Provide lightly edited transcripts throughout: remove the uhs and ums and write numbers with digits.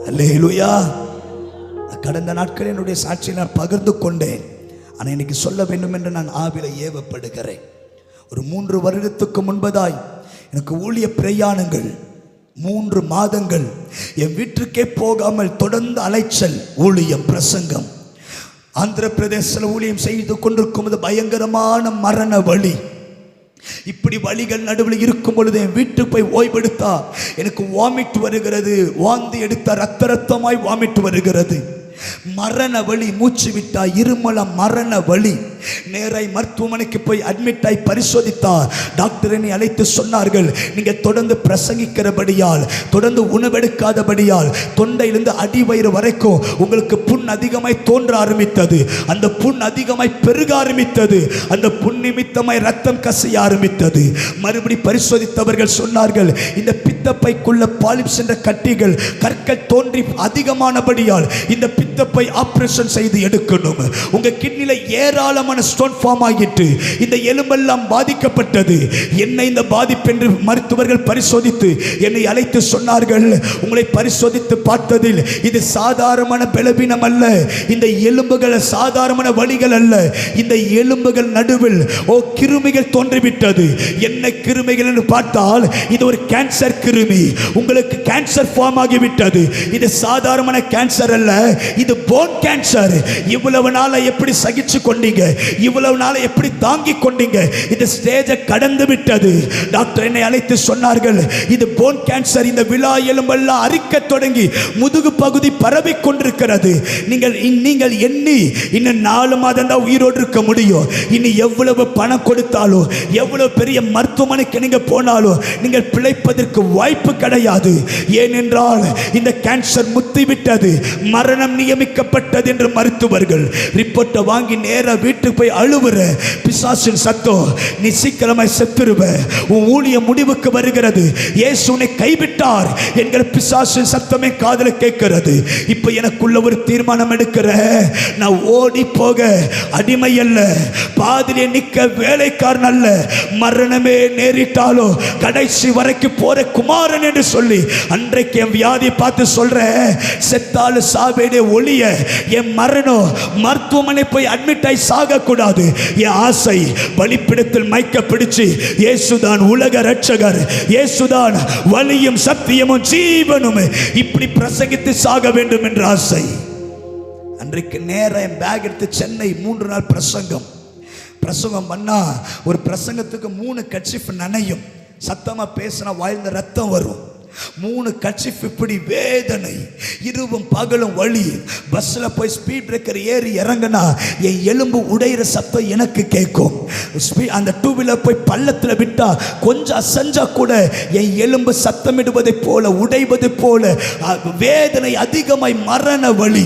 அல்லேலூயா. கடந்த நாட்கள் என்னுடைய சாட்சியை நான் பகிர்ந்து கொண்டேன். ஆனால் இன்னைக்கு சொல்ல வேண்டும் என்று நான் ஆவில ஏவப்படுகிறேன். ஒரு 3 வருடத்துக்கு முன்பதாய் எனக்கு ஊழிய பிரயாணங்கள் 3 மாதங்கள் என் வீட்டுக்கே போகாமல் தொடர்ந்து அலைச்சல், ஊழியம், பிரசங்கம். ஆந்திர பிரதேசத்தில் ஊழியம் செய்து கொண்டிருக்கும் போது பயங்கரமான மரண வலி. இப்படி வழிகள் நடுவில் இருக்கும் பொழுது என் வீட்டுக்கு போய் ஓய்வெடுத்தா எனக்கு வாமிட் வருகிறது, வாந்தி எடுத்தா ரத்த ரத்தமாய் வாமிட் வருகிறது, மரண வலி, மூச்சு விட்டா இருமலம், மரண வலி. நேராய் மருத்துவமனைக்கு போய் அட்மிட் ஆகி பரிசோதித்தார். டாக்டர் என்னை அழைத்து சொன்னார்கள், நீங்க தொடர்ந்து பிரசங்கிக்கிறபடியால், தொடர்ந்து உணவெடுக்காதபடியால் தொண்டையிலிருந்து அடிவயிறு வரைக்கும் உங்களுக்கு புண் அதிகமாய் தோன்ற ஆரம்பித்தது. அந்த புண் அதிகமாய் பெருக ஆரம்பித்தது. அந்த புண் நிமித்தமாய் ரத்தம் கசிய ஆரம்பித்தது. மறுபடி பரிசோதித்தவர்கள் சொன்னார்கள், இந்த பித்தப்பைக்குள்ள பாலிப்ஸ் என்ற கட்டிகள், கற்கள் தோன்றி அதிகமானபடியால் இந்த பித்தப்பை ஆபரேஷன் செய்து எடுக்கணும். உங்க கிட்னில ஏராளமான ஸ்டோன் ஃபார்ம் ஆகிட்டு இந்த எலும்பெல்லாம் பாதிக்கப்பட்டது. என்ன இந்த பாதிப்பு என்று மருத்துவர்கள் பரிசோதித்து என்னை அழைத்து சொன்னார்கள், உங்களை பரிசோதித்து பார்த்ததில் இது சாதாரணமான பலவீனம் அல்ல, இந்த எலும்புகள் சாதாரணமான வலிகள் அல்ல, இந்த எலும்புகள் நடுவில் கிருமிகள் தோன்றிவிட்டது. என்ன கிருமிகள் என்று பார்த்தால் இது ஒரு கேன்சர் கிருமி. உங்களுக்கு கேன்சர் ஃபார்ம் ஆகிவிட்டது. இது சாதாரணமான கேன்சர் அல்ல, இது போன் கேன்சர். இவ்வளவு நாள எப்படி சகிச்சு கொண்டீங்க, இவ்வளவு நாள எப்படி தாங்கி கொண்டீங்க, இந்த ஸ்டேஜை கடந்து விட்டது. டாக்டர் என்னை அழைத்து சொன்னார்கள், இது போன் கேன்சர். இந்த விழா எலும்பெல்லாம் அரிக்க தொடங்கி முதுகு பகுதி பரவி கொண்டிருக்கிறது. நீங்கள் எண்ணி இன்னும் 4 மாதம் தான் உயிரோடு இருக்க முடியும். இனி எவ்வளவு பணம் கொடுத்தாலும், எவ்வளவு பெரிய மருத்துவமனைக்கு நீங்க போனாலும் நீங்கள் பிழைப்பதற்கு வாய்ப்பு கிடையாது. ஏனென்றால் இந்த கேன்சர் முத்திவிட்டது, மரணம் நியமிக்கப்பட்டது என்று மருத்துவர்கள் ரிப்போர்ட்டை வாங்கி நேரா வீட்டுக்கு போய் அழுவுற. பிசாசின் சத்தம், நீ சீக்கிரமாய் செத்துருவ, உன் ஊழிய முடிவுக்கு வருகிறது, இயேசு உன்னை கைவிட்டார் என்கிற பிசாசின் சத்தமே காதுல கேட்கிறது. இப்ப எனக்குள்ள ஒரு தீர்மானம் எடுக்கிற, நான் ஓடி போக அடிமை அல்ல, பாதிலே நிக்க வேலைக்காரன் அல்ல, மரணமே நேரிட்டாலும் கடைசி வரைக்கும் போற குமாரன் என்று சொல்லி அன்றைக்கு என் வியாதியை பார்த்து சொல்றேன், செத்தாலும் சாவேனே ஒளிய என் மரணம் மருத்துவமனை போய் அட்மிட் ஆகி சாக கூடாது. என் ஆசை பலிப்பிடத்தில் மைக்க பிடிச்சு இயேசுதான் உலக ரட்சகர், இயேசுதான் வலியும் சத்தியமும் ஜீவனும், இப்படி பிரசங்கித்து சாக வேண்டும் என்ற ஆசை. அன்றைக்கு நேரம் என் பேக் எடுத்து சென்னை 3 நாள் பிரசங்கம் பண்ணா ஒரு பிரசங்கத்துக்கு 3 கட்சிஃப் நனையும். சத்தமா பேசினா வாயில ரத்தம் வரும். 3 கட்சிஃப் இப்படி வேதனை, இரவும் பகலும் வலி. பஸ்ல போய் ஸ்பீட் பிரேக்கர் ஏறி இறங்கினா என் எலும்பு உடையிற சத்தம் எனக்கு கேட்கும். அந்த 2 வீலர் போய் பள்ளத்துல விட்டா கொஞ்சம் அசஞ்சா கூட என் எலும்பு சத்தமிடுவதை போல, உடைவது போல வேதனை அதிகமாய், மரண வலி.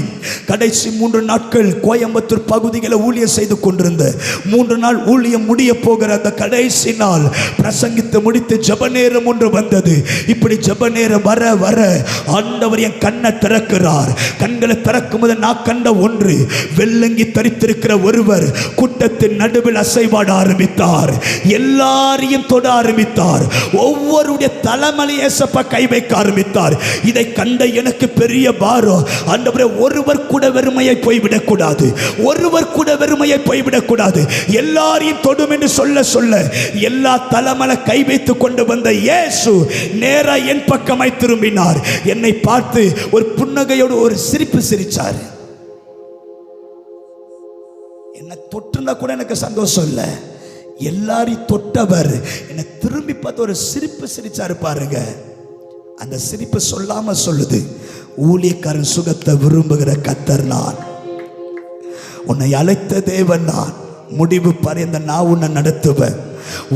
கடைசி 3 நாட்கள் கோயம்புத்தூர் பகுதிகளை ஊழியம் செய்து கொண்டிருந்த 3 நாள் ஊழியம் முடிய போகிற அந்த கடைசி நாள் பிரசங்கித்து முடித்து ஜெப நேரம் ஒன்று வந்தது. இப்படி ஜெப நேரம் வர வர ஆண்டவர் என் கண்ணை திறக்கிறார். கண்களை திறக்கும் போது நான் கண்ட ஒன்று, வெள்ளங்கி தரித்திருக்கிற ஒருவர் கூட்டத்தின் நடுவில் அசைவாட ஆரம்பித்தார். எல்லாரையும் தொட ஆரம்பித்தார். ஒவ்வொருடைய தலைமலை ஏசப்பா கை வைக்க ஆரம்பித்தார். இதை கண்ட எனக்கு பெரிய பாரம். ஆண்டவரே, ஒருவர் கூட வெறுமையை போய்விடக்கூடாது, ஒருவர் கூட வெறுமையை போய்விடக்கூடாது, எல்லாரையும் தொடும் என்று சொல்ல சொல்ல எல்லா தலைமலை கை வைத்து கொண்டு வந்த இயேசு நேரா என் பக்கமாய் திரும்பினார். என்னை பார்த்து ஒரு புன்னகையோடு ஒரு சிரிப்பு சிரிச்சார். என்னை தொட்டுனா கூட எனக்கு சந்தோஷம் இல்லை. எல்லாரையும் தொட்டவர் என்னை திரும்பி பார்த்து ஒரு சிரிப்பு சிரிச்சாரு பாருங்க. அந்த சிரிப்பு சொல்லாம சொல்லுது, ஊழியக்காரன் சுகத்தை விரும்புகிற கர்த்தர் நான், உன்னை அழைத்த தேவன் நான், முடிவு பறைந்த நான் உன்னை நடத்துவேன்.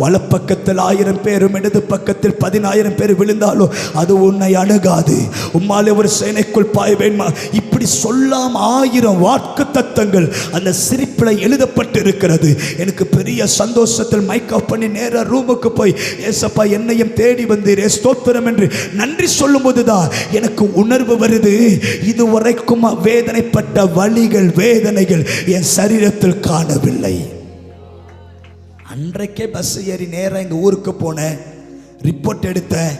வலப்பக்கத்தில் 1000 பேரும் இடது பக்கத்தில் 10000 பேர் விழுந்தாலும் அது உன்னை அணுகாது. உம்மாலே ஒரு சேனைக்குள் பாய்வேன். இப்படி சொல்லாம 1000 வாக்கு தத்தங்கள் அந்த சிரிப்பில் எழுதப்பட்டு இருக்கிறது. எனக்கு பெரிய சந்தோஷத்தில் மைக் ஆஃப் பண்ணி நேரா ரூமுக்கு போய், ஏசப்பா என்னையும் தேடி வந்தீரே, ஸ்தோத்திரம் என்று நன்றி சொல்லும் போதுதான் எனக்கு உணர்வு வருது, இதுவரைக்கும் வேதனைப்பட்ட வலிகள், வேதனைகள் என் சரீரத்தில் காணவில்லை. அன்றைக்கே பஸ் ஏறி நேராக எங்கள் ஊருக்கு போனேன், ரிப்போர்ட் எடுத்தேன்,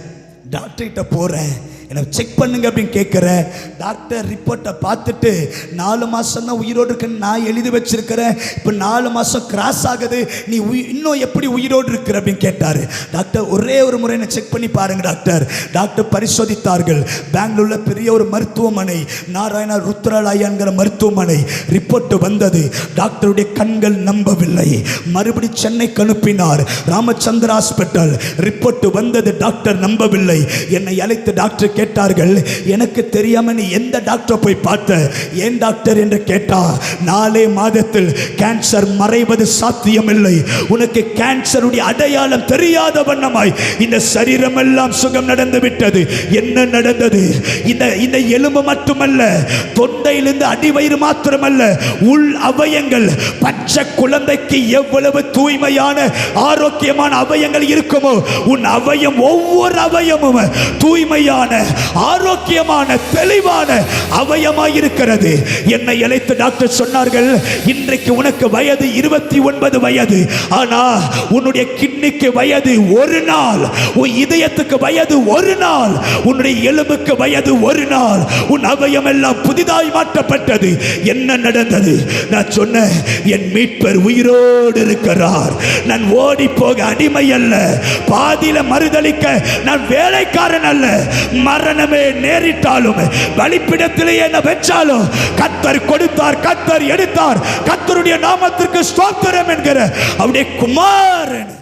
டாக்டர்கிட்ட போகிறேன். என்னை செக் பண்ணுங்க அப்படின்னு கேட்குறேன். டாக்டர் ரிப்போர்ட்டை பார்த்துட்டு 4 மாதம் தான் உயிரோடு இருக்குன்னு நான் எழுதி வச்சிருக்கிறேன், இப்போ 4 மாதம் கிராஸ் ஆகுது, நீ இன்னும் எப்படி உயிரோடு இருக்கிற அப்படின்னு கேட்டார். டாக்டர் ஒரே ஒரு முறை என்னை செக் பண்ணி பாருங்க டாக்டர். டாக்டர் பரிசோதித்தார்கள். பெங்களூரில் பெரிய ஒரு மருத்துவமனை, நாராயணா ருத்ராலயாங்கிற மருத்துவமனை. ரிப்போர்ட் வந்தது. டாக்டருடைய கண்கள் நம்பவில்லை. மறுபடி சென்னைக்கு அனுப்பினார், ராமச்சந்திர ஹாஸ்பிட்டல். ரிப்போர்ட் வந்தது. டாக்டர் நம்பவில்லை. என்னை அழைத்து டாக்டர் கேட்டார்கள், எனக்கு தெரியாம நீ எந்த டாக்டர் போய் பார்த்த? ஏன் டாக்டர் என்று கேட்டா, 4 மாதத்தில் கேன்சர் மறைவது சாத்தியமில்லை, உனக்கு கேன்சருடைய அடையாளம் தெரியாத வண்ணமாய் இந்த சரீரம் எல்லாம் சுகம் நடந்து விட்டது. என்ன நடந்தது? இந்த எலும்பு மட்டுமல்ல, தொண்டையிலிருந்து அடிவயிறு மாத்திரமல்ல, உள் அவயங்கள், பச்சை குழந்தைக்கு எவ்வளவு தூய்மையான ஆரோக்கியமான அவயங்கள் இருக்குமோ, உன் அவயம் ஒவ்வொரு அவயமும் தூய்மையான ஆரோக்கியமான தெளிவான அவயமாய் இருக்கிறது. என்னை அழைத்து டாக்டர் சொன்னார்கள், இன்றைக்கு உனக்கு வயது 29 வயது, ஆனா உன்னுடைய கிட்னிக்கு வயது 1 நாள், உன் இதயத்துக்கு வயது 1 நாள், உன்னுடைய எலும்புக்கு வயது 1 நாள், உன் அவயம் எல்லாம் புதிதாய் மாற்றப்பட்டது. என்ன நடந்தது? நான் சொன்னேன், என் மீட்பர் உயிரோடு இருக்கிறார். நான் ஓடி போக அடிமை அல்ல, பாதியில மறுதளிக்க நான் வேலைக்காரன் அல்ல. மரணமே நேரிட்டாலும், பலிபீடத்திலேயே என்ன வெச்சாலும், கர்த்தர் கொடுத்தார், கர்த்தர் எடுத்தார், கர்த்தருடைய நாமத்திற்கு ஸ்தோத்திரம் என்கிற அவருடைய குமாரன்